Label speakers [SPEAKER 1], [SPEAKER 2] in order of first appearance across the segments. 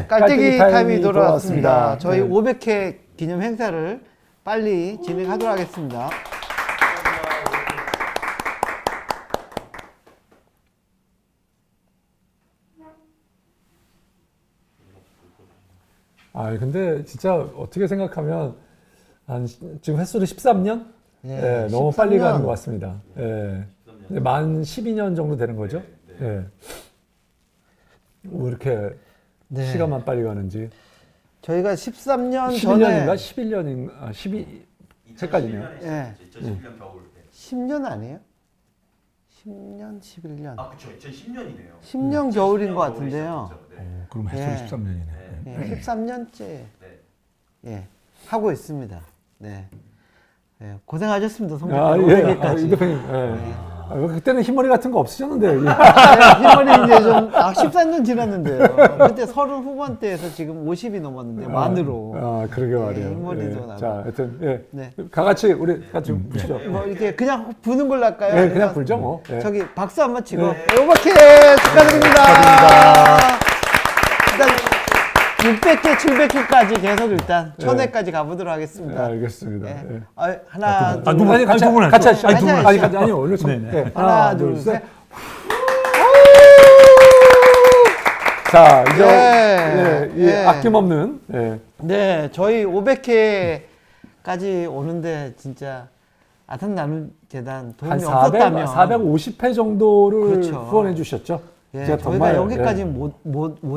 [SPEAKER 1] 네, 깔때기 타임이 돌아왔습니다. 저희
[SPEAKER 2] 네.
[SPEAKER 1] 500회 기념 행사를 빨리 진행하도록 하겠습니다.
[SPEAKER 2] 아, 근데 진짜 어떻게 생각하면 지금 횟수로 13년?
[SPEAKER 1] 네,
[SPEAKER 2] 너무
[SPEAKER 1] 13년.
[SPEAKER 2] 빨리 가는 것 같습니다. 만 12년 정도 되는 거죠? 왜 이렇게
[SPEAKER 1] 네.
[SPEAKER 2] 시간만 빨리 가는지.
[SPEAKER 1] 저희가 13년
[SPEAKER 2] 11년인가?
[SPEAKER 1] 전에
[SPEAKER 2] 11년인가? 12, 헷갈리네요.
[SPEAKER 1] 네.
[SPEAKER 3] 2011년 겨울.
[SPEAKER 1] 10년 아니에요? 10년, 11년.
[SPEAKER 3] 아, 그쵸. 2010년이네요.
[SPEAKER 1] 10년 겨울인 것 같은데요.
[SPEAKER 3] 네.
[SPEAKER 4] 그럼 횟수로
[SPEAKER 1] 예.
[SPEAKER 4] 13년이네.
[SPEAKER 1] 네, 13년째
[SPEAKER 3] 네.
[SPEAKER 1] 하고 있습니다. 네. 고생하셨습니다.
[SPEAKER 2] 이
[SPEAKER 1] 송대표님.
[SPEAKER 2] 대표님. 그때는 흰머리 같은 거 없으셨는데.
[SPEAKER 1] 흰머리 이제 좀 14년 지났는데요. 그때 30 후반대에서 지금 50이 넘었는데 만으로.
[SPEAKER 2] 그러게 말이에요.
[SPEAKER 1] 흰머리도 나고.
[SPEAKER 2] 자, 하여튼
[SPEAKER 1] 네.
[SPEAKER 2] 같이 우리 같이 부시죠.
[SPEAKER 1] 뭐 이렇게 그냥 부는 걸로 할까요?
[SPEAKER 2] 네, 그냥 불죠 뭐. 네.
[SPEAKER 1] 저기 박수 한번 치고
[SPEAKER 2] 네.
[SPEAKER 1] 오버킬 축하드립니다. 일단 600회, 700회까지 계속 일단 1000회까지 가보도록 하겠습니다.
[SPEAKER 2] 알겠습니다.
[SPEAKER 1] 네.
[SPEAKER 2] 네.
[SPEAKER 1] 하나,
[SPEAKER 4] 두 분,
[SPEAKER 2] 아니,
[SPEAKER 4] 두 분
[SPEAKER 2] 같이
[SPEAKER 4] 하시죠.
[SPEAKER 2] 하시죠.
[SPEAKER 1] 같이 하시죠.
[SPEAKER 2] 아니요, 오늘 좀.
[SPEAKER 4] 네네.
[SPEAKER 2] 네.
[SPEAKER 1] 하나, 둘, 셋.
[SPEAKER 2] 자, 이제
[SPEAKER 1] 예,
[SPEAKER 2] 이
[SPEAKER 1] 예.
[SPEAKER 2] 아낌없는
[SPEAKER 1] 네, 저희 500회까지 오는데 진짜 아탄 나눔 재단
[SPEAKER 2] 한
[SPEAKER 1] 도움이 없었다면
[SPEAKER 2] 450회 정도를
[SPEAKER 1] 그렇죠.
[SPEAKER 2] 후원해 주셨죠.
[SPEAKER 1] 예,
[SPEAKER 2] 제가
[SPEAKER 1] 저희가
[SPEAKER 2] 정말,
[SPEAKER 1] 여기까지 못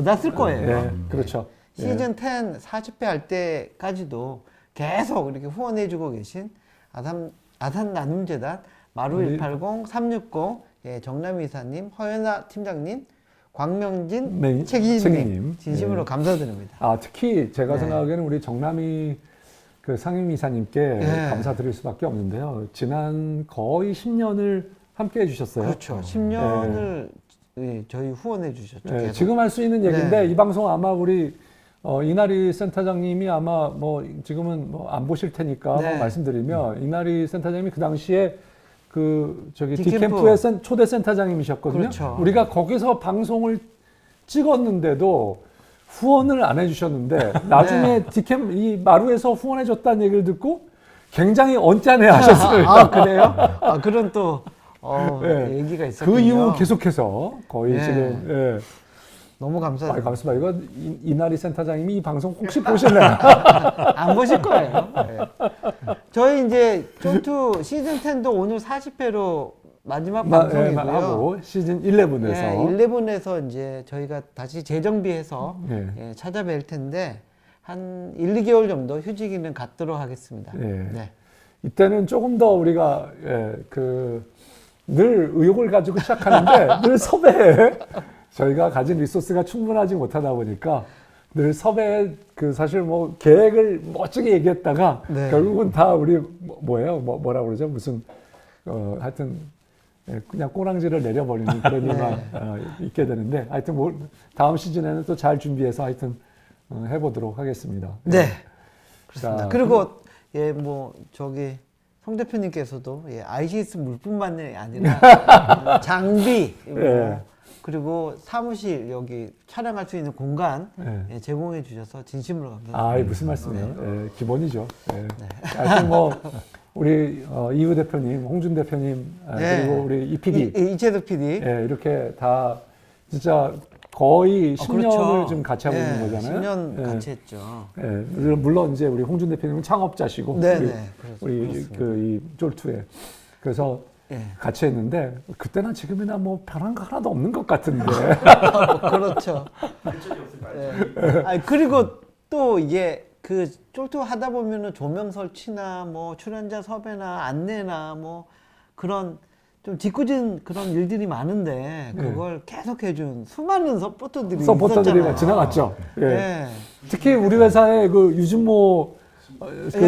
[SPEAKER 1] 왔을 거예요.
[SPEAKER 2] 그렇죠.
[SPEAKER 1] 시즌 10 40회 할 때까지도 계속 이렇게 후원해주고 계신 아산 나눔재단 마루 180 360 정남희 이사님, 허연아 팀장님, 광명진
[SPEAKER 2] 네,
[SPEAKER 1] 책임님
[SPEAKER 2] 책임님.
[SPEAKER 1] 진심으로 감사드립니다.
[SPEAKER 2] 특히 제가
[SPEAKER 1] 네.
[SPEAKER 2] 생각하기에는 우리 정남희 그 상임이사님께
[SPEAKER 1] 네.
[SPEAKER 2] 감사드릴 수밖에 없는데요. 지난 거의 10년을 함께 해주셨어요.
[SPEAKER 1] 그렇죠. 10년을 저희 후원해 주셨죠.
[SPEAKER 2] 네,
[SPEAKER 1] 계속.
[SPEAKER 2] 지금 할 수 있는 얘기인데
[SPEAKER 1] 네.
[SPEAKER 2] 이 방송 아마 우리 이나리 센터장님이 아마 뭐 지금은 뭐 안 보실 테니까
[SPEAKER 1] 네.
[SPEAKER 2] 말씀드리면 이나리 센터장님이 그 당시에 그 저기
[SPEAKER 1] 디캠프.
[SPEAKER 2] 디캠프의 초대 센터장님이셨거든요.
[SPEAKER 1] 그렇죠.
[SPEAKER 2] 우리가 거기서 방송을 찍었는데도 후원을 안 해주셨는데 나중에 디캠 이 마루에서 후원해줬다는 얘기를 듣고 굉장히 언짢아 하셨어요.
[SPEAKER 1] 그래요? 그런 또
[SPEAKER 2] 네.
[SPEAKER 1] 얘기가 있었군요.
[SPEAKER 2] 그 이후 계속해서 거의
[SPEAKER 1] 네.
[SPEAKER 2] 지금
[SPEAKER 1] 너무 감사드립니다.
[SPEAKER 2] 감사합니다. 이거 이나리 센터장님이 이 방송 혹시 보실래요?
[SPEAKER 1] 안 보실 거예요. 네. 저희 이제 쫀투 시즌 10도 오늘 40회로 마지막 방송이고요.
[SPEAKER 2] 하고 시즌 11에서
[SPEAKER 1] 네, 11에서 이제 저희가 다시 재정비해서
[SPEAKER 2] 네.
[SPEAKER 1] 찾아뵐 텐데 한 1, 2개월 정도 휴직기는 갖도록 하겠습니다.
[SPEAKER 2] 네.
[SPEAKER 1] 네.
[SPEAKER 2] 이때는 조금 더 우리가 늘 의욕을 가지고 시작하는데 늘 섭외해. 저희가 가진 리소스가 충분하지 못하다 보니까 늘 섭외 사실 뭐 계획을 멋지게 얘기했다가
[SPEAKER 1] 네.
[SPEAKER 2] 결국은 다 우리 뭐라 그러죠? 무슨 하여튼 그냥 꼬랑지를 내려버리는 그런 일만 있게 되는데 하여튼 다음 시즌에는 또 잘 준비해서 하여튼 해보도록 하겠습니다.
[SPEAKER 1] 네. 그렇습니다.
[SPEAKER 2] 자,
[SPEAKER 1] 그리고 저기 송 대표님께서도 ICS 물뿐만이 아니라 장비
[SPEAKER 2] 예.
[SPEAKER 1] 그리고 사무실 여기 촬영할 수 있는 공간
[SPEAKER 2] 예.
[SPEAKER 1] 제공해 주셔서 진심으로 감사드립니다.
[SPEAKER 2] 무슨 말씀이에요? 기본이죠. 하여튼 뭐 우리 이우 대표님, 홍준 대표님, 그리고 우리 이 PD,
[SPEAKER 1] 이채득 PD,
[SPEAKER 2] 이렇게 다 진짜 거의 10년을
[SPEAKER 1] 그렇죠.
[SPEAKER 2] 좀 같이 하고 있는 거잖아요.
[SPEAKER 1] 10년
[SPEAKER 2] 예.
[SPEAKER 1] 같이 했죠.
[SPEAKER 2] 물론 이제 우리 홍준 대표님은 창업자시고 우리 이 쫄투에 그래서 같이 했는데 그때나 지금이나 뭐 변한 거 하나도 없는 것 같은데.
[SPEAKER 1] 그렇죠. 그리고 또 이게 그 쫄투 하다 보면은 조명 설치나 뭐 출연자 섭외나 안내나 뭐 그런 좀 짓궂은 그런 일들이 많은데 그걸 계속 해준 수많은 서포터들이 있었잖아요.
[SPEAKER 2] 지나갔죠.
[SPEAKER 1] 네.
[SPEAKER 2] 특히 우리 회사의 그 유준모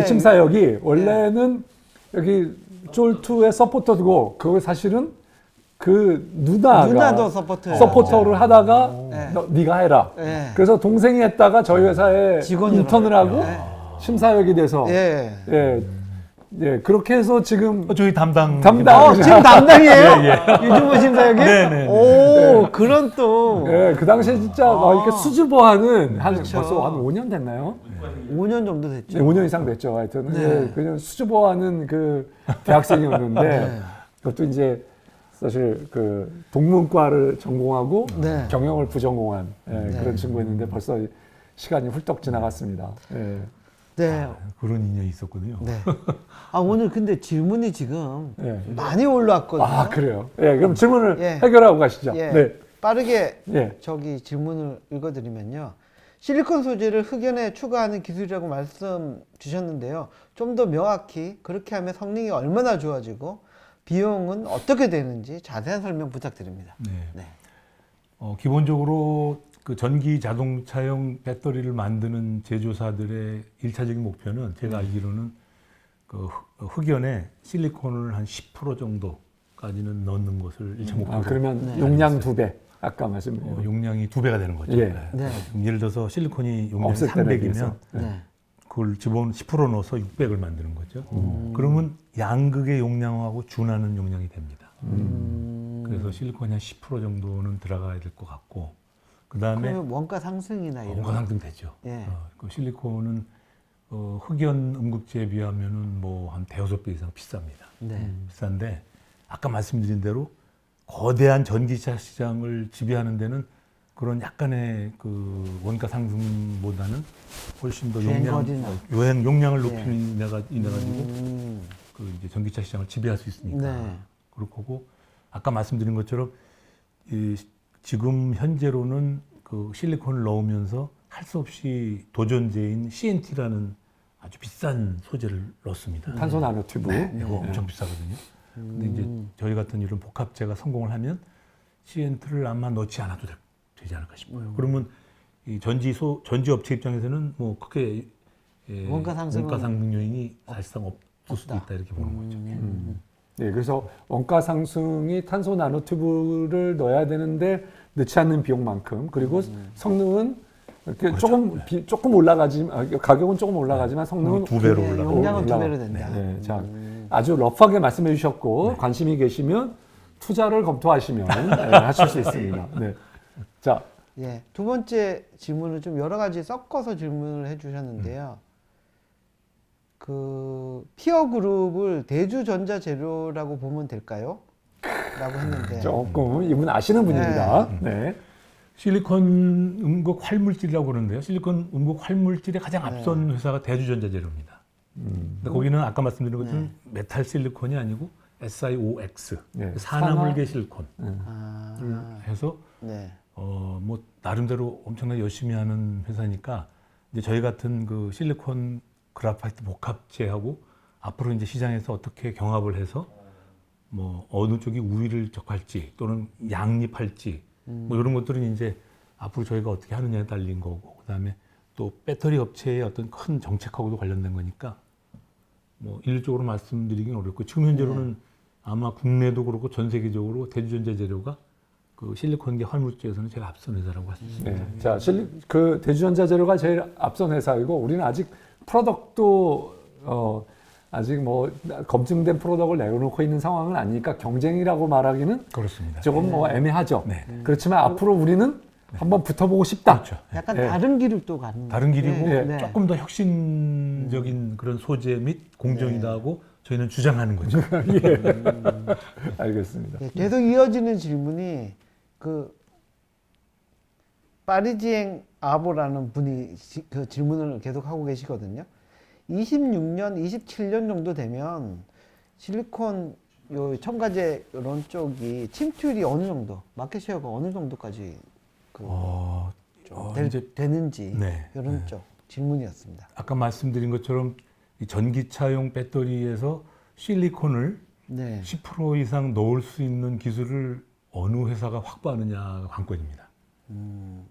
[SPEAKER 2] 심사역이 원래는 여기 쫄투의 서포터고 그거 사실은 그
[SPEAKER 1] 누나도
[SPEAKER 2] 서포터를 하다가 네가 해라. 그래서 동생이 했다가 저희 회사에
[SPEAKER 1] 직원으로
[SPEAKER 2] 인턴을 하고 심사역이 돼서 예, 그렇게 해서 지금
[SPEAKER 4] 저희 담당.
[SPEAKER 1] 지금 담당이에요?
[SPEAKER 4] 예,
[SPEAKER 1] 유주모 심사역이?
[SPEAKER 4] 네네.
[SPEAKER 1] 오, 그런 또
[SPEAKER 2] 예, 그 당시에 진짜 막 이렇게 수줍어하는 한
[SPEAKER 1] 그렇죠.
[SPEAKER 2] 벌써 한 5년 됐나요?
[SPEAKER 1] 5년 정도 됐죠.
[SPEAKER 2] 네, 5년 이상 됐죠. 하여튼
[SPEAKER 1] 네.
[SPEAKER 2] 예, 그냥 수줍어하는 그 대학생이었는데
[SPEAKER 1] 네.
[SPEAKER 2] 그것도 이제 사실 그 동문과를 전공하고
[SPEAKER 1] 네.
[SPEAKER 2] 경영을 부전공한
[SPEAKER 1] 네.
[SPEAKER 2] 그런 친구였는데 벌써 시간이 훌떡 지나갔습니다. 예.
[SPEAKER 1] 네.
[SPEAKER 4] 그런 인연이 있었거든요.
[SPEAKER 1] 네. 아, 오늘 근데 질문이 지금
[SPEAKER 2] 예.
[SPEAKER 1] 많이 올라왔거든요.
[SPEAKER 2] 아 그래요. 예, 그럼 질문을
[SPEAKER 1] 예.
[SPEAKER 2] 해결하고 가시죠.
[SPEAKER 1] 예.
[SPEAKER 2] 네.
[SPEAKER 1] 빠르게
[SPEAKER 2] 예.
[SPEAKER 1] 저기 질문을 읽어드리면요. 실리콘 소재를 흑연에 추가하는 기술이라고 말씀 주셨는데요. 좀 더 명확히 그렇게 하면 성능이 얼마나 좋아지고 비용은 어떻게 되는지 자세한 설명 부탁드립니다.
[SPEAKER 4] 네.
[SPEAKER 1] 네.
[SPEAKER 4] 기본적으로 그 전기 자동차용 배터리를 만드는 제조사들의 일차적인 목표는 제가 알기로는 그 흑연에 실리콘을 한 10% 정도까지는 넣는 것을 일차 목표로.
[SPEAKER 2] 아, 그러면
[SPEAKER 1] 네.
[SPEAKER 2] 용량 2배. 아까 말씀.
[SPEAKER 4] 용량이 2배가 되는 거죠.
[SPEAKER 2] 예.
[SPEAKER 1] 네.
[SPEAKER 4] 그럼 예를 들어서 실리콘이 용량이
[SPEAKER 2] 없을 때에 비해서.
[SPEAKER 4] 300이면
[SPEAKER 1] 네.
[SPEAKER 4] 그걸 집어넣어 10% 넣어서 600을 만드는 거죠. 그러면 양극의 용량하고 준하는 용량이 됩니다. 그래서 실리콘이 한 10% 정도는 들어가야 될 것 같고, 그 다음에
[SPEAKER 1] 그러면 원가 상승이나 이런
[SPEAKER 4] 원가 상승 되죠.
[SPEAKER 1] 예.
[SPEAKER 4] 그 실리콘은 흑연 음극재에 비하면은 뭐 한 대여섯 배 이상 비쌉니다.
[SPEAKER 1] 네.
[SPEAKER 4] 비싼데 아까 말씀드린 대로 거대한 전기차 시장을 지배하는 데는 그런 약간의 그 원가 상승보다는 훨씬 더 용량을 높이는 데가 가지고 그 이제 전기차 시장을 지배할 수 있으니까
[SPEAKER 1] 네.
[SPEAKER 4] 그럴 거고, 아까 말씀드린 것처럼 지금 현재로는 그 실리콘을 넣으면서 할 수 없이 도전제인 CNT라는 아주 비싼 소재를 넣습니다.
[SPEAKER 2] 탄소 나노 튜브.
[SPEAKER 4] 이거 엄청 비싸거든요. 근데 이제 저희 같은 이런 복합재가 성공을 하면 CNT를 아마 넣지 않아도 되지 않을까 싶어요. 그러면 이 전지 업체 입장에서는 뭐 크게
[SPEAKER 1] 원가 상승
[SPEAKER 4] 요인이 사실상 없을 수도 있다 이렇게 보는 거죠.
[SPEAKER 2] 네, 그래서 원가 상승이 탄소 나노 튜브를 넣어야 되는데 넣지 않는 비용만큼, 그리고 성능은 이렇게 조금 올라가지만, 가격은 조금 올라가지만 성능은
[SPEAKER 4] 2배로
[SPEAKER 1] 네,
[SPEAKER 4] 올라가고.
[SPEAKER 1] 용량은 2배로 된다.
[SPEAKER 2] 네, 자, 아주 러프하게 말씀해 주셨고 관심이 계시면 투자를 검토하시면 하실 수 있습니다. 네. 자,
[SPEAKER 1] 예. 두 번째 질문은 좀 여러 가지 섞어서 질문을 해 주셨는데요. 그 피어 그룹을 대주전자 재료라고 보면 될까요? 라고 했는데.
[SPEAKER 2] 조금 이분 아시는 분입니다. 네.
[SPEAKER 4] 실리콘 음극 활물질이라고 그러는데요. 실리콘 음극 활물질의 가장 앞선 회사가 대주전자 재료입니다. 근데 거기는 아까 말씀드린 것처럼 메탈 실리콘이 아니고 SiOX,
[SPEAKER 2] 네.
[SPEAKER 4] 산화물계 실리콘 해서
[SPEAKER 1] 네.
[SPEAKER 4] 뭐 나름대로 엄청나게 열심히 하는 회사니까 이제 저희 같은 그 실리콘 그라파이트 복합재하고 앞으로 이제 시장에서 어떻게 경합을 해서 뭐 어느 쪽이 우위를 적할지 또는 양립할지 뭐 이런 것들은 이제 앞으로 저희가 어떻게 하느냐에 달린 거고, 그다음에 또 배터리 업체의 어떤 큰 정책하고도 관련된 거니까 뭐 일률적으로 말씀드리긴 어렵고, 지금 현재로는 아마 국내도 그렇고 전 세계적으로 대주전자 재료가 그 실리콘계 활물질에서는 제일 앞선 회사라고 할 수 있습니다.
[SPEAKER 2] 네. 자, 그 대주전자 재료가 제일 앞선 회사이고, 우리는 아직 프로덕트도 아직 뭐 검증된 프로덕트를 내놓고 있는 상황은 아니니까 경쟁이라고 말하기는
[SPEAKER 4] 그렇습니다.
[SPEAKER 2] 조금 뭐 애매하죠.
[SPEAKER 4] 네.
[SPEAKER 2] 그렇지만 앞으로 우리는 한번 붙어보고 싶다.
[SPEAKER 4] 그렇죠.
[SPEAKER 1] 약간
[SPEAKER 2] 네.
[SPEAKER 1] 다른 길도 가는.
[SPEAKER 4] 다른 길이고
[SPEAKER 1] 네. 네.
[SPEAKER 4] 조금 더 혁신적인 그런 소재 및 공정이다 하고 저희는 주장하는 거죠.
[SPEAKER 2] 알겠습니다.
[SPEAKER 1] 예, 계속 이어지는 질문이 그 파리지앵 아보라는 분이 그 질문을 계속 하고 계시거든요. 26년, 27년 정도 되면 실리콘 요 첨가제 이런 쪽이 침투율이 어느 정도, 마켓 쉐어가 어느 정도까지
[SPEAKER 4] 이제
[SPEAKER 1] 되는지
[SPEAKER 4] 네,
[SPEAKER 1] 이런 쪽 질문이었습니다.
[SPEAKER 4] 아까 말씀드린 것처럼 이 전기차용 배터리에서 실리콘을
[SPEAKER 1] 네.
[SPEAKER 4] 10% 이상 넣을 수 있는 기술을 어느 회사가 확보하느냐가 관건입니다.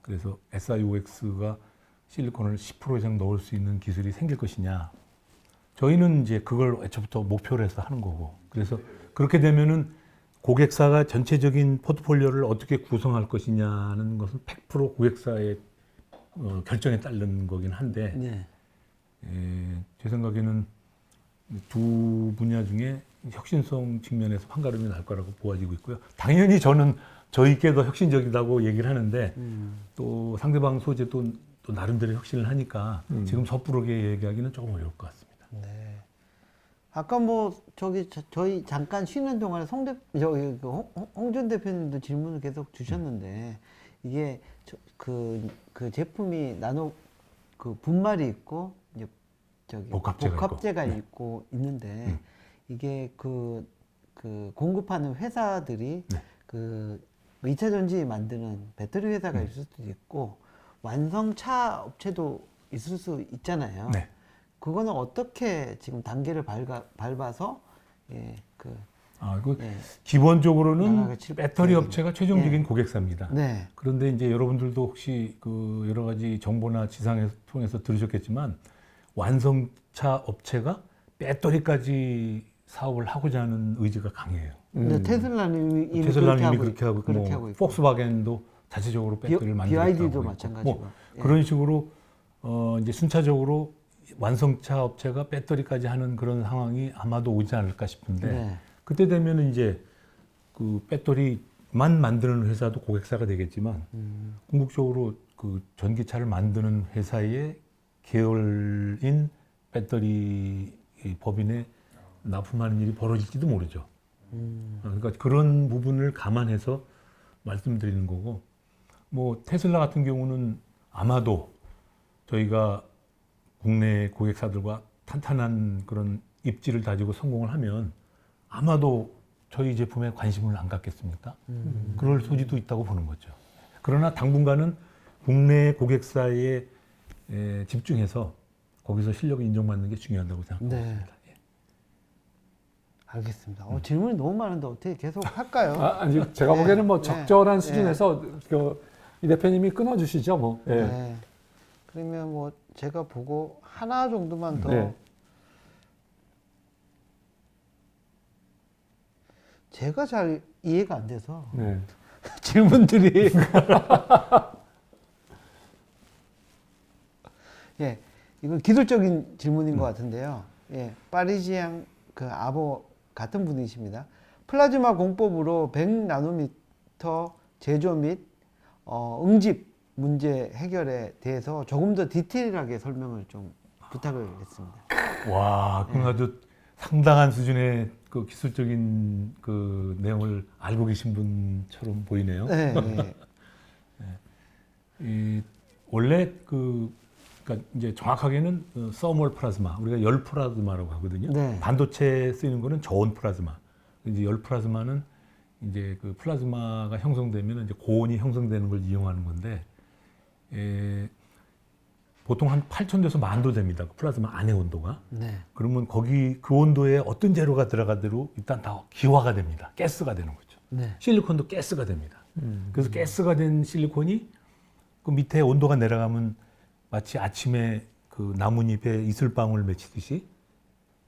[SPEAKER 4] 그래서 SiOX가 실리콘을 10% 이상 넣을 수 있는 기술이 생길 것이냐. 저희는 이제 그걸 애초부터 목표로 해서 하는 거고. 그래서 그렇게 되면은 고객사가 전체적인 포트폴리오를 어떻게 구성할 것이냐는 것은 100% 고객사의 결정에 따른 거긴 한데,
[SPEAKER 1] 네.
[SPEAKER 4] 제 생각에는 두 분야 중에 혁신성 측면에서 판가름이 날 거라고 보아지고 있고요. 당연히 저는 저희께 더 혁신적이라고 얘기를 하는데 또 상대방 소재도 또 나름대로 혁신을 하니까 지금 섣부르게 얘기하기는 조금 어려울 것 같습니다.
[SPEAKER 1] 네. 아까 뭐 저희 잠깐 쉬는 동안에 홍준 대표님도 질문을 계속 주셨는데 이게 그 제품이 나노 그 분말이 있고 이제 복합재가 있고 있는데 이게 그 공급하는 회사들이
[SPEAKER 4] 네.
[SPEAKER 1] 그 2차 전지 만드는 배터리 회사가 있을 수도 있고 완성차 업체도 있을 수 있잖아요.
[SPEAKER 4] 네.
[SPEAKER 1] 그거는 어떻게 지금 단계를 밟아서
[SPEAKER 4] 기본적으로는
[SPEAKER 1] 나라가
[SPEAKER 4] 배터리 업체가 최종적인 고객사입니다.
[SPEAKER 1] 네.
[SPEAKER 4] 그런데 이제 여러분들도 혹시 그 여러 가지 정보나 지상에서 통해서 들으셨겠지만 완성차 업체가 배터리까지 사업을 하고자 하는 의지가 강해요.
[SPEAKER 1] 근데 테슬라는 이미
[SPEAKER 4] 그렇게 하고 있고, 폭스바겐도 자체적으로 배터리를 만들고
[SPEAKER 1] BYD도
[SPEAKER 4] 있고,
[SPEAKER 1] 마찬가지고.
[SPEAKER 4] 뭐
[SPEAKER 1] 예.
[SPEAKER 4] 그런 식으로 이제 순차적으로 완성차 업체가 배터리까지 하는 그런 상황이 아마도 오지 않을까 싶은데
[SPEAKER 1] 네.
[SPEAKER 4] 그때 되면 이제 그 배터리만 만드는 회사도 고객사가 되겠지만 궁극적으로 그 전기차를 만드는 회사의 계열인 배터리 법인에 납품하는 일이 벌어질지도 모르죠. 그러니까 그런 부분을 감안해서 말씀드리는 거고, 뭐 테슬라 같은 경우는 아마도 저희가 국내 고객사들과 탄탄한 그런 입지를 다지고 성공을 하면 아마도 저희 제품에 관심을 안 갖겠습니까? 그럴 소지도 있다고 보는 거죠. 그러나 당분간은 국내 고객사에 집중해서 거기서 실력을 인정받는 게 중요하다고 생각하고
[SPEAKER 1] 네.
[SPEAKER 4] 있습니다. 예.
[SPEAKER 1] 알겠습니다. 질문이 너무 많은데 어떻게 계속 할까요?
[SPEAKER 2] 아니 제가
[SPEAKER 1] 네.
[SPEAKER 2] 보기에는 뭐
[SPEAKER 1] 네.
[SPEAKER 2] 적절한
[SPEAKER 1] 네.
[SPEAKER 2] 수준에서 이 대표님이 끊어주시죠, 뭐. 예.
[SPEAKER 1] 네. 그러면 뭐 제가 보고 하나 정도만 더
[SPEAKER 2] 네.
[SPEAKER 1] 제가 잘 이해가 안 돼서
[SPEAKER 2] 네.
[SPEAKER 1] 질문들이 예, 이건 기술적인 질문인 것 같은데요. 예, 파리지앙 그 아보 같은 분이십니다. 플라즈마 공법으로 100나노미터 제조 및 응집 문제 해결에 대해서 조금 더 디테일하게 설명을 좀 부탁을 했습니다.
[SPEAKER 4] 와, 그럼 아주 상당한 수준의 그 기술적인 그 내용을 알고 계신 분처럼 보이네요.
[SPEAKER 1] 네, 네.
[SPEAKER 4] 원래 그러니까 이제 정확하게는 서멀 플라즈마, 우리가 열 플라즈마라고 하거든요.
[SPEAKER 1] 네.
[SPEAKER 4] 반도체에 쓰이는 거는 저온 플라즈마. 이제 열 플라즈마는 이제 그 플라즈마가 형성되면 이제 고온이 형성되는 걸 이용하는 건데, 보통 한 8,000도에서 10,000도 됩니다. 그 플라즈마 안의 온도가.
[SPEAKER 1] 네.
[SPEAKER 4] 그러면 거기 그 온도에 어떤 재료가 들어가도록 일단 다 기화가 됩니다. 가스가 되는 거죠.
[SPEAKER 1] 네.
[SPEAKER 4] 실리콘도 가스가 됩니다. 그래서 가스가 된 실리콘이 그 밑에 온도가 내려가면 마치 아침에 그 나뭇잎에 이슬방울 맺히듯이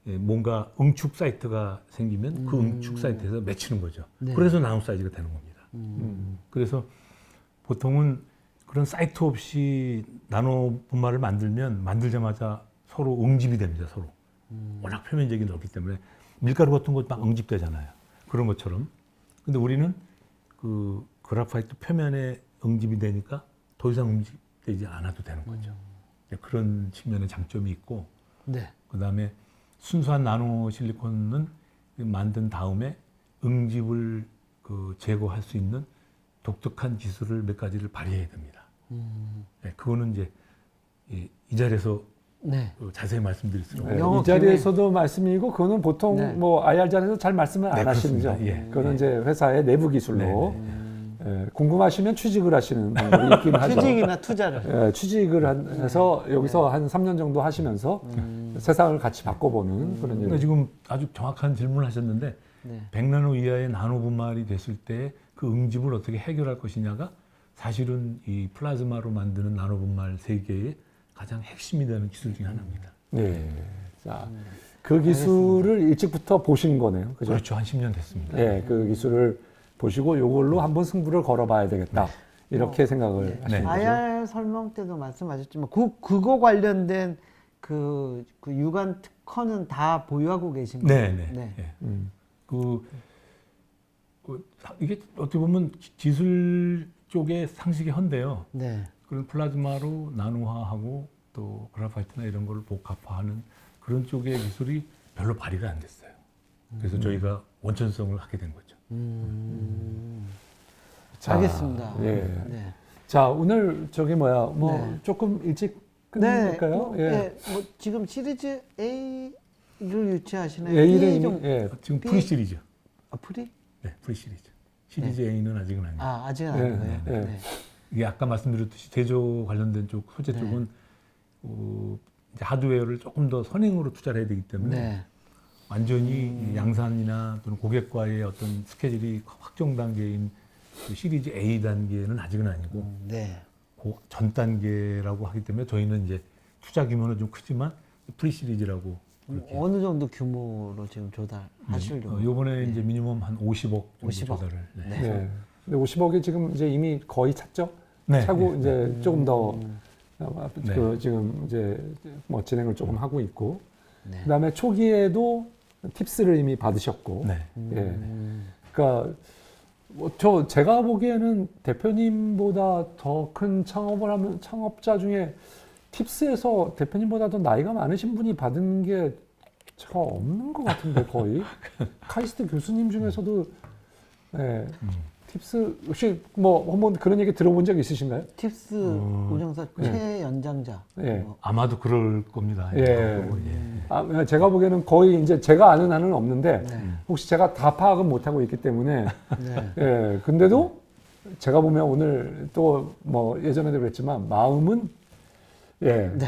[SPEAKER 4] 뭔가 응축 사이트가 생기면 그 응축 사이트에서 맺히는 거죠.
[SPEAKER 1] 네.
[SPEAKER 4] 그래서 나노 사이즈가 되는 겁니다. 그래서 보통은 그런 사이트 없이 나노 분말을 만들자마자 서로 응집이 됩니다. 서로. 워낙 표면적이 넓기 때문에 밀가루 같은 거 막 응집되잖아요. 그런 것처럼. 근데 우리는 그 그래파이트 표면에 응집이 되니까 더 이상 응집되지 않아도 되는 거죠. 그런 측면의 장점이 있고,
[SPEAKER 1] 네.
[SPEAKER 4] 그다음에 순수한 나노 실리콘은 만든 다음에 응집을 그 제거할 수 있는 독특한 기술을 몇 가지를 발휘해야 됩니다. 네, 그거는 이제 이 자리에서
[SPEAKER 1] 네.
[SPEAKER 4] 자세히 말씀드릴 수는
[SPEAKER 2] 네,
[SPEAKER 1] 영어
[SPEAKER 2] 이 자리에서도 말씀이고 그거는 보통
[SPEAKER 1] 네.
[SPEAKER 2] 뭐 IR 자리에서 잘 말씀을 안
[SPEAKER 4] 네,
[SPEAKER 2] 하시는죠.
[SPEAKER 4] 그렇습니다. 예.
[SPEAKER 2] 그거는 이제 회사의 내부 기술로
[SPEAKER 4] 네,
[SPEAKER 2] 궁금하시면 취직을 하시는 분들이 있긴 하죠.
[SPEAKER 1] 취직이나 투자를.
[SPEAKER 2] 취직을 해서 여기서 한 3년 정도 하시면서 세상을 같이 바꿔보는 그런
[SPEAKER 4] 그러니까
[SPEAKER 2] 일.
[SPEAKER 4] 지금 아주 정확한 질문을 하셨는데
[SPEAKER 1] 네.
[SPEAKER 4] 100나노 이하의 나노 분말이 됐을 때 그 응집을 어떻게 해결할 것이냐가 사실은 이 플라즈마로 만드는 나노 분말 세계의 가장 핵심이 되는 기술 중에 하나입니다.
[SPEAKER 2] 네. 자, 그 기술을 일찍부터 보신 거네요. 그죠?
[SPEAKER 4] 그렇죠. 한 10년 됐습니다.
[SPEAKER 2] 예, 그 기술을 보시고 이걸로 한번 승부를 걸어봐야 되겠다. 이렇게 생각을 하시는 거죠.
[SPEAKER 1] IR 설명 때도 말씀하셨지만 그거 관련된 그 유관 특허 컨은 다 보유하고 계신 거예요?
[SPEAKER 4] 네, 네.
[SPEAKER 1] 네.
[SPEAKER 4] 예.
[SPEAKER 2] 음.
[SPEAKER 4] 이게 어떻게 보면 기술 쪽의 상식의 헌데요.
[SPEAKER 1] 네.
[SPEAKER 4] 그런 플라즈마로 나노화하고 또 그래파이트나 이런 걸 복합화하는 그런 쪽의 기술이 별로 발휘가 안 됐어요. 그래서 저희가 원천성을 하게 된 거죠.
[SPEAKER 2] 자,
[SPEAKER 1] 알겠습니다.
[SPEAKER 2] 예.
[SPEAKER 1] 네.
[SPEAKER 2] 자, 오늘 저기 뭐야, 뭐
[SPEAKER 1] 네.
[SPEAKER 2] 조금 일찍
[SPEAKER 1] 네.
[SPEAKER 2] 끝낼까요?
[SPEAKER 1] 뭐, 예. 뭐 지금 시리즈 A를 유치하시나요?
[SPEAKER 2] A를
[SPEAKER 1] B 좀
[SPEAKER 2] 이미, 예.
[SPEAKER 4] 지금
[SPEAKER 1] B-
[SPEAKER 4] 프리 시리즈.
[SPEAKER 1] 프리?
[SPEAKER 4] 네, 프리 시리즈. 시리즈 A는 아직은 아니에요.
[SPEAKER 1] 아직은
[SPEAKER 2] 네,
[SPEAKER 1] 아니고요.
[SPEAKER 2] 네, 네.
[SPEAKER 1] 네.
[SPEAKER 4] 이게 아까 말씀드렸듯이 제조 관련된 쪽, 소재
[SPEAKER 1] 네.
[SPEAKER 4] 쪽은 이제 하드웨어를 조금 더 선행으로 투자를 해야 되기 때문에
[SPEAKER 1] 네.
[SPEAKER 4] 완전히 양산이나 또는 고객과의 어떤 스케줄이 확정 단계인 그 시리즈 A 단계는 아직은 아니고
[SPEAKER 1] 네.
[SPEAKER 4] 그 전 단계라고 하기 때문에 저희는 이제 투자 규모는 좀 크지만 프리 시리즈라고 그렇게.
[SPEAKER 1] 어느 정도 규모로 지금 조달하시려고?
[SPEAKER 4] 요번에 이제 미니멈 한 50억 정도
[SPEAKER 1] 50억.
[SPEAKER 4] 조달을. 네.
[SPEAKER 1] 네.
[SPEAKER 2] 네. 근데 50억이 지금 이제 이미 거의 찼죠?
[SPEAKER 4] 네.
[SPEAKER 2] 차고
[SPEAKER 4] 네.
[SPEAKER 2] 이제 조금 더
[SPEAKER 4] 네.
[SPEAKER 2] 그 지금 이제 뭐 진행을 조금 하고 있고,
[SPEAKER 1] 네.
[SPEAKER 2] 그다음에 초기에도 팁스를 이미 받으셨고,
[SPEAKER 4] 네.
[SPEAKER 2] 예. 그러니까 뭐 제가 보기에는 대표님보다 더 큰 창업을 하면 창업자 중에 팁스에서 대표님보다 더 나이가 많으신 분이 받은 게 잘 없는 것 같은데 거의 카이스트 교수님 중에서도 예. 팁스 혹시 뭐 한번 그런 얘기 들어본 적 있으신가요?
[SPEAKER 1] 팁스 운영사 최연장자.
[SPEAKER 2] 예.
[SPEAKER 4] 아마도 그럴 겁니다.
[SPEAKER 2] 예.
[SPEAKER 4] 예.
[SPEAKER 2] 제가 보기에는 거의 이제 제가 아는 한은 없는데
[SPEAKER 1] 네.
[SPEAKER 2] 혹시 제가 다 파악은 못하고 있기 때문에
[SPEAKER 1] 네.
[SPEAKER 2] 예, 근데도 제가 보면 오늘 또 뭐 예전에도 그랬지만 마음은 예,
[SPEAKER 1] 네.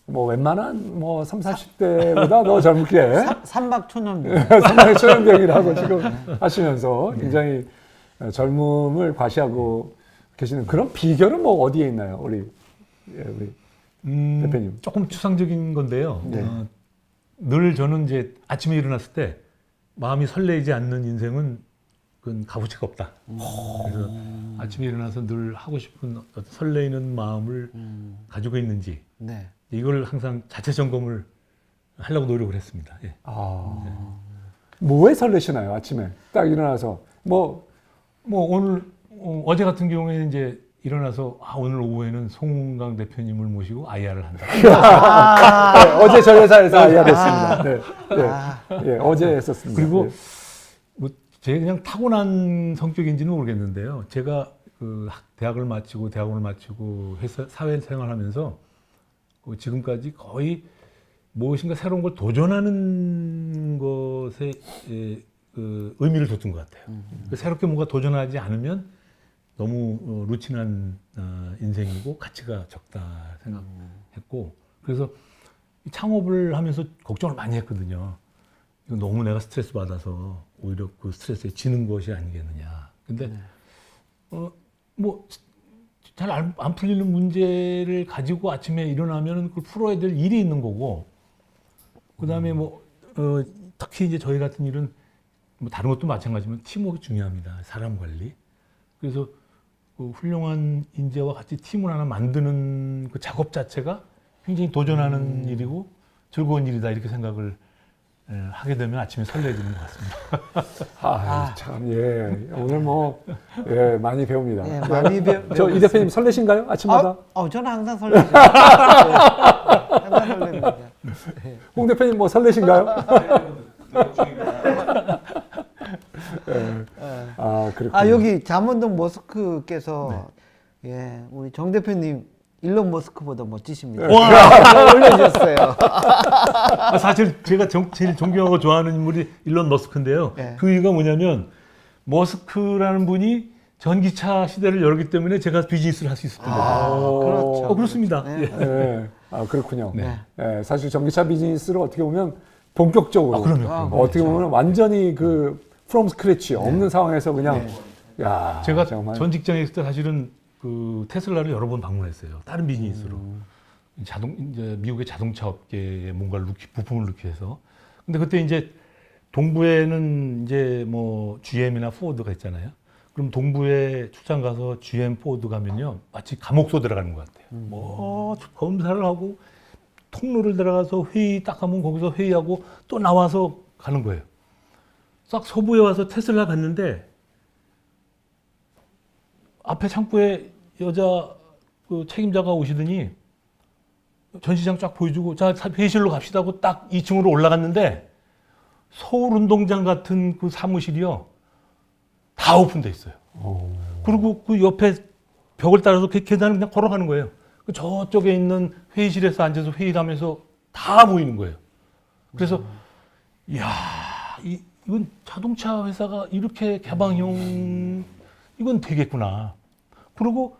[SPEAKER 2] 뭐 웬만한 뭐 30, 40대보다 더 젊게
[SPEAKER 1] 삼박 초년비.
[SPEAKER 2] 상당히 초년병이라고 지금 하시면서 굉장히 젊음을 과시하고 계시는 그런 비결은 뭐 어디에 있나요, 우리 대표님?
[SPEAKER 4] 조금 추상적인 건데요.
[SPEAKER 2] 네.
[SPEAKER 4] 늘 저는 이제 아침에 일어났을 때 마음이 설레지 않는 인생은 그건 값어치가 없다. 그래서 아침에 일어나서 늘 하고 싶은 어떤 설레이는 마음을 가지고 있는지
[SPEAKER 1] 네.
[SPEAKER 4] 이걸 항상 자체 점검을 하려고 노력을 했습니다. 예.
[SPEAKER 2] 뭐에 설레시나요, 아침에 딱 일어나서 뭐
[SPEAKER 4] 오늘 어제 같은 경우에는 이제 일어나서 오늘 오후에는 송은강 대표님을 모시고 IR을 한다.
[SPEAKER 2] 네, 어제 저희 회사에서 알려냈습니다. 네, 네, 예, 어제 했었습니다.
[SPEAKER 4] 그리고
[SPEAKER 2] 네.
[SPEAKER 4] 뭐 제 그냥 타고난 성격인지는 모르겠는데요. 제가 그 대학을 마치고 대학원을 마치고 회사 사회 생활하면서 지금까지 거의 무엇인가 새로운 걸 도전하는 것에 그 의미를 뒀던 것 같아요. 새롭게 뭔가 도전하지 않으면 너무 루틴한 인생이고 가치가 적다 생각했고, 그래서 이 창업을 하면서 걱정을 많이 했거든요. 이거 너무 내가 스트레스 받아서 오히려 그 스트레스에 지는 것이 아니겠느냐. 근데 뭐 잘 안 풀리는 문제를 가지고 아침에 일어나면 그걸 풀어야 될 일이 있는 거고, 그다음에 특히 이제 저희 같은 일은 뭐 다른 것도 마찬가지지만 팀워크 중요합니다. 사람 관리. 그래서 그 훌륭한 인재와 같이 팀을 하나 만드는 그 작업 자체가 굉장히 도전하는 일이고 즐거운 일이다, 이렇게 생각을 하게 되면 아침에 설레지는 것 같습니다.
[SPEAKER 2] 참, 예. 오늘 뭐, 예, 많이 배웁니다.
[SPEAKER 1] 예, 많이
[SPEAKER 2] 저 이 대표님 설레신가요? 아침마다?
[SPEAKER 1] 저는 항상 설레죠. 네. 항상 설렙니다. 네.
[SPEAKER 2] 홍 대표님 뭐 설레신가요? 그렇군요.
[SPEAKER 1] 여기 잠원동 머스크께서 예, 우리 정 대표님 일론 머스크보다 멋지십니다. 올려주셨어요.
[SPEAKER 4] 사실 제가 제일 존경하고 좋아하는 인물이 일론 머스크인데요.
[SPEAKER 1] 네.
[SPEAKER 4] 그 이유가 뭐냐면 머스크라는 분이 전기차 시대를 열었기 때문에 제가 비즈니스를 할 수 있었던 거죠.
[SPEAKER 1] 그렇죠.
[SPEAKER 4] 그렇습니다.
[SPEAKER 1] 네.
[SPEAKER 4] 예.
[SPEAKER 2] 네. 그렇군요.
[SPEAKER 1] 네.
[SPEAKER 2] 예, 사실 전기차 비즈니스를 어떻게 보면 본격적으로
[SPEAKER 4] 그럼요.
[SPEAKER 2] 어떻게 보면 완전히 그 프롬 스크래치 없는 상황에서 그냥 야,
[SPEAKER 4] 제가
[SPEAKER 2] 정말
[SPEAKER 4] 전 직장에 있을 때 사실은 그 테슬라를 여러 번 방문했어요. 다른 비즈니스로. 이제 미국의 자동차 업계에 뭔가를 부품을 넣기 위해서. 근데 그때 이제 동부에는 이제 뭐 GM이나 포드가 있잖아요. 그럼 동부에 출장 가서 GM, 포드 가면요, 마치 감옥소 들어가는 것 같아요. 뭐 검사를 하고 통로를 들어가서 회의 딱 하면 거기서 회의하고 또 나와서 가는 거예요. 싹 서부에 와서 테슬라 갔는데 앞에 창구에 여자 그 책임자가 오시더니 전시장 쫙 보여주고 자 회의실로 갑시다 하고 딱 2층으로 올라갔는데 서울운동장 같은 그 사무실이요 다 오픈돼 있어요. 그리고 그 옆에 벽을 따라서 그 계단을 그냥 걸어가는 거예요. 그 저쪽에 있는 회의실에서 앉아서 회의를 하면서 다 모이는 거예요. 그래서 이야 이건 자동차 회사가 이렇게 개방형 이건 되겠구나. 그리고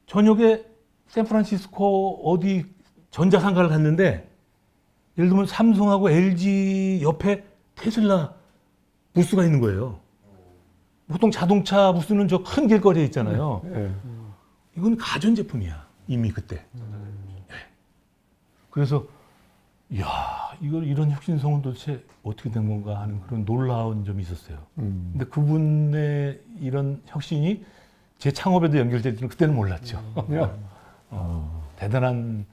[SPEAKER 4] 저녁에 샌프란시스코 어디 전자상가를 갔는데 예를 들면 삼성하고 LG 옆에 테슬라 부스가 있는 거예요. 보통 자동차 부스는 저 큰 길거리에 있잖아요.
[SPEAKER 2] 예.
[SPEAKER 4] 이건 가전제품이야. 이미 그때. 네. 그래서 이야 이걸 이런 혁신성은 도대체 어떻게 된 건가 하는 그런 놀라운 점이 있었어요. 근데 그분의 이런 혁신이 제 창업에도 연결될지는 그때는 몰랐죠. 대단한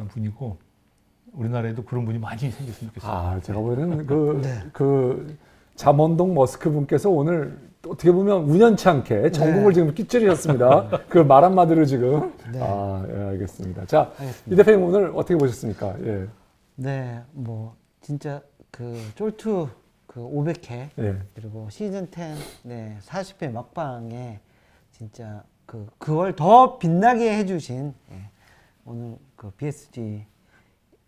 [SPEAKER 4] 분이고 우리나라에도 그런 분이 많이 생겼으면 좋겠어요.
[SPEAKER 2] 아, 제가 보기에는 그 잠원동 머스크 분께서 오늘 어떻게 보면 우연치 않게 전국을 지금 끼ච්질이셨습니다. 그 말 한마디로 지금.
[SPEAKER 1] 네.
[SPEAKER 2] 아, 예, 알겠습니다. 자,
[SPEAKER 1] 알겠습니다.
[SPEAKER 2] 이 대표님 오늘 어떻게 보셨습니까? 예.
[SPEAKER 1] 네, 뭐 진짜 그 쫄투 그 500회
[SPEAKER 2] 예.
[SPEAKER 1] 그리고 시즌 10 네, 40회 막방에 진짜 그걸 더 빛나게 해주신 오늘 그 BSG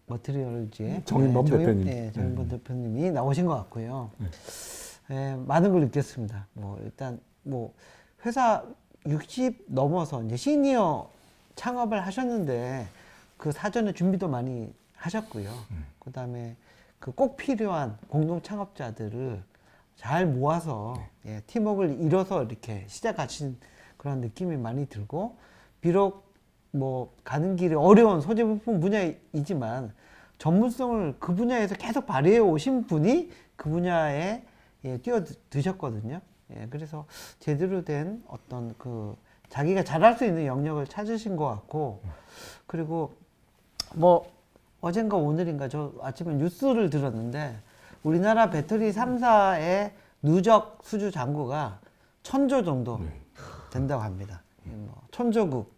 [SPEAKER 1] 머티리얼즈의
[SPEAKER 2] 정인범 대표님.
[SPEAKER 1] 네, 정인범 대표님이 나오신 것 같고요. 많은 걸 느꼈습니다. 뭐 일단 뭐 회사 60 넘어서 이제 시니어 창업을 하셨는데 그 사전에 준비도 많이 하셨고요. 그다음에 그 꼭 필요한 공동 창업자들을 잘 모아서 팀워크를 이뤄서 이렇게 시작하신 그런 느낌이 많이 들고 비록 뭐 가는 길이 어려운 소재 부품 분야이지만 전문성을 그 분야에서 계속 발휘해 오신 분이 그 분야에 뛰어드셨거든요. 그래서 제대로 된 어떤 그 자기가 잘할 수 있는 영역을 찾으신 것 같고 그리고 뭐 어젠가 오늘인가 저 아침에 뉴스를 들었는데 우리나라 배터리 3사의 누적 수주 잔고가 1000조 정도 된다고 합니다. 뭐 천조국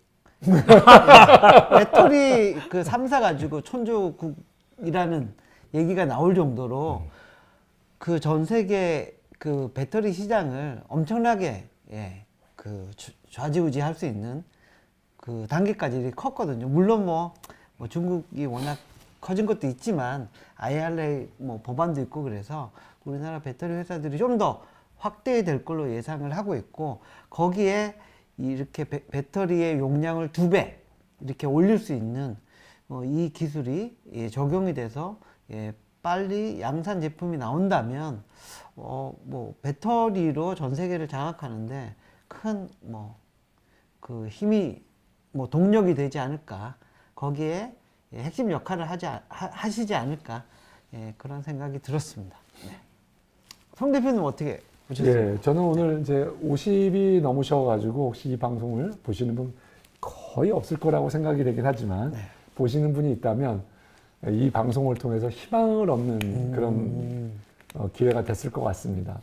[SPEAKER 1] 배터리 그 3사 가지고 천조국이라는 얘기가 나올 정도로 그 전 세계 그 배터리 시장을 엄청나게 그 좌지우지할 수 있는 그 단계까지 컸거든요. 물론 뭐 중국이 워낙 커진 것도 있지만 IRA 뭐 법안도 있고 그래서 우리나라 배터리 회사들이 좀 더 확대될 걸로 예상을 하고 있고 거기에 이렇게 배터리의 용량을 2배 이렇게 올릴 수 있는 이 기술이 적용이 돼서 빨리 양산 제품이 나온다면 뭐 배터리로 전 세계를 장악하는데 큰 그 힘이 동력이 되지 않을까 거기에 핵심 역할을 하시지 않을까 그런 생각이 들었습니다. 네. 송 대표님 어떻게 보셨어요?
[SPEAKER 2] 예, 저는 오늘 이제 50이 넘으셔가지고 혹시 이 방송을 보시는 분 거의 없을 거라고 생각이 되긴 하지만 보시는 분이 있다면 이 방송을 통해서 희망을 얻는 그런 기회가 됐을 것 같습니다.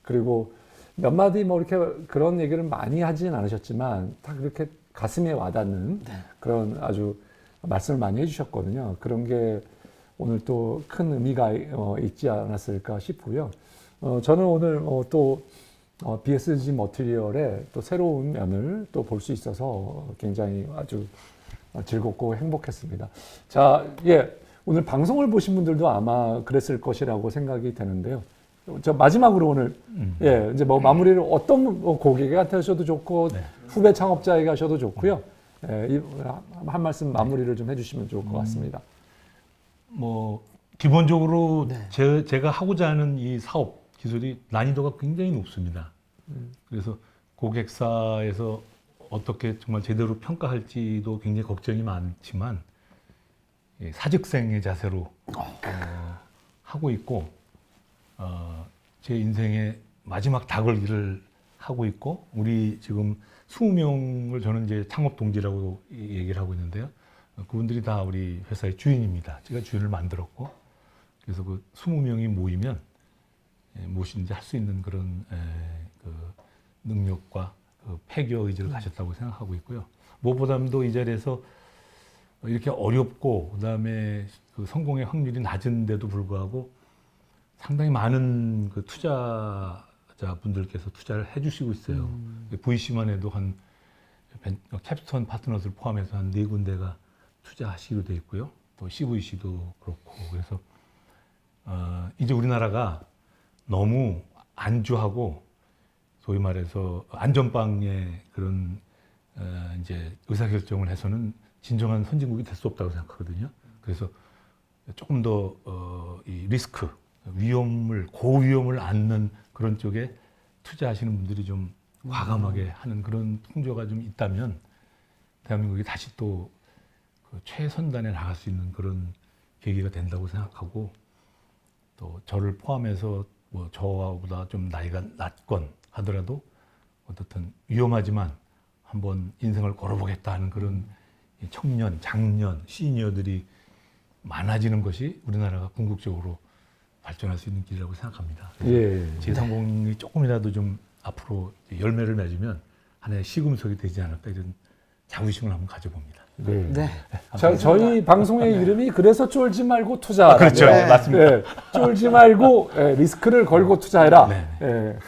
[SPEAKER 2] 그리고 몇 마디 뭐 이렇게 그런 얘기를 많이 하진 않으셨지만 다 그렇게 가슴에 와닿는 그런 아주 말씀을 많이 해주셨거든요. 그런 게 오늘 또 큰 의미가 있지 않았을까 싶고요. 저는 오늘 또 BSG 머티리얼의 또 새로운 면을 또 볼 수 있어서 굉장히 아주 즐겁고 행복했습니다. 자, 오늘 방송을 보신 분들도 아마 그랬을 것이라고 생각이 되는데요. 저 마지막으로 오늘 이제 뭐 마무리를 어떤 고객한테 하셔도 좋고 후배 창업자에게 하셔도 좋고요. 한 말씀 마무리를 좀 해주시면 좋을 것 같습니다.
[SPEAKER 4] 뭐 기본적으로 제가 하고자 하는 이 사업 기술이 난이도가 굉장히 높습니다. 그래서 고객사에서 어떻게 정말 제대로 평가할지도 굉장히 걱정이 많지만 사직생의 자세로 하고 있고 제 인생의 마지막 닭을 하고 있고 우리 지금 20명을 저는 이제 창업 동지라고 얘기를 하고 있는데요. 그분들이 다 우리 회사의 주인입니다. 제가 주인을 만들었고 그래서 그 20명이 모이면 무엇인지 할 수 있는 그런 그 능력과 그 폐교 의지를 가졌다고 생각하고 있고요. 무엇보다도 이 자리에서 이렇게 어렵고 그다음에 그 성공의 확률이 낮은데도 불구하고 상당히 많은 그 투자자분들께서 투자를 해주시고 있어요. VC만 해도 한 캡스톤 파트너스를 포함해서 한 4군데가 투자하시기로 돼 있고요. 또 CVC도 그렇고 그래서 이제 우리나라가 너무 안주하고 소위 말해서 안전빵의 그런 이제 의사결정을 해서는 진정한 선진국이 될 수 없다고 생각하거든요. 그래서 조금 더 이 리스크, 고위험을 안는 그런 쪽에 투자하시는 분들이 좀 과감하게 하는 그런 풍조가 좀 있다면 대한민국이 다시 또 그 최선단에 나갈 수 있는 그런 계기가 된다고 생각하고 또 저를 포함해서 뭐 저보다 좀 나이가 낮건 하더라도 어떻든 위험하지만 한번 인생을 걸어보겠다 하는 그런 청년, 장년, 시니어들이 많아지는 것이 우리나라가 궁극적으로 발전할 수 있는 길이라고 생각합니다.
[SPEAKER 2] 예.
[SPEAKER 4] 제 성공이 조금이라도 좀 앞으로 열매를 맺으면 하나의 시금석이 되지 않을까 이런 자부심을 한번 가져봅니다.
[SPEAKER 2] 네.
[SPEAKER 1] 네.
[SPEAKER 2] 저희 방송의 이름이 그래서 쫄지 말고 투자.
[SPEAKER 4] 그렇죠.
[SPEAKER 1] 네.
[SPEAKER 4] 맞습니다.
[SPEAKER 2] 네. 쫄지 말고 리스크를 걸고 투자해라.
[SPEAKER 4] 네.
[SPEAKER 2] 예,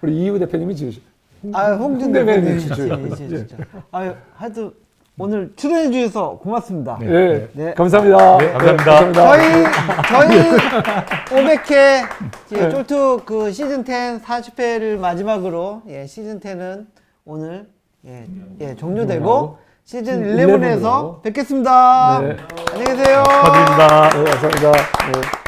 [SPEAKER 2] 우리 이유 대표님이 지으신.
[SPEAKER 1] 홍준
[SPEAKER 2] 대표님
[SPEAKER 1] 대표님 진짜. 하여튼 오늘 출연해 주셔서 고맙습니다.
[SPEAKER 2] 네.
[SPEAKER 1] 네.
[SPEAKER 2] 감사합니다.
[SPEAKER 4] 네, 감사합니다.
[SPEAKER 1] 저희 500회 쫄투 그 시즌 10 40회를 마지막으로 시즌 10은 오늘 종료되고 시즌 11에서 뵙겠습니다.
[SPEAKER 2] 네.
[SPEAKER 1] 안녕히 계세요.
[SPEAKER 4] 축하드립니다.
[SPEAKER 2] 네, 감사합니다. 네.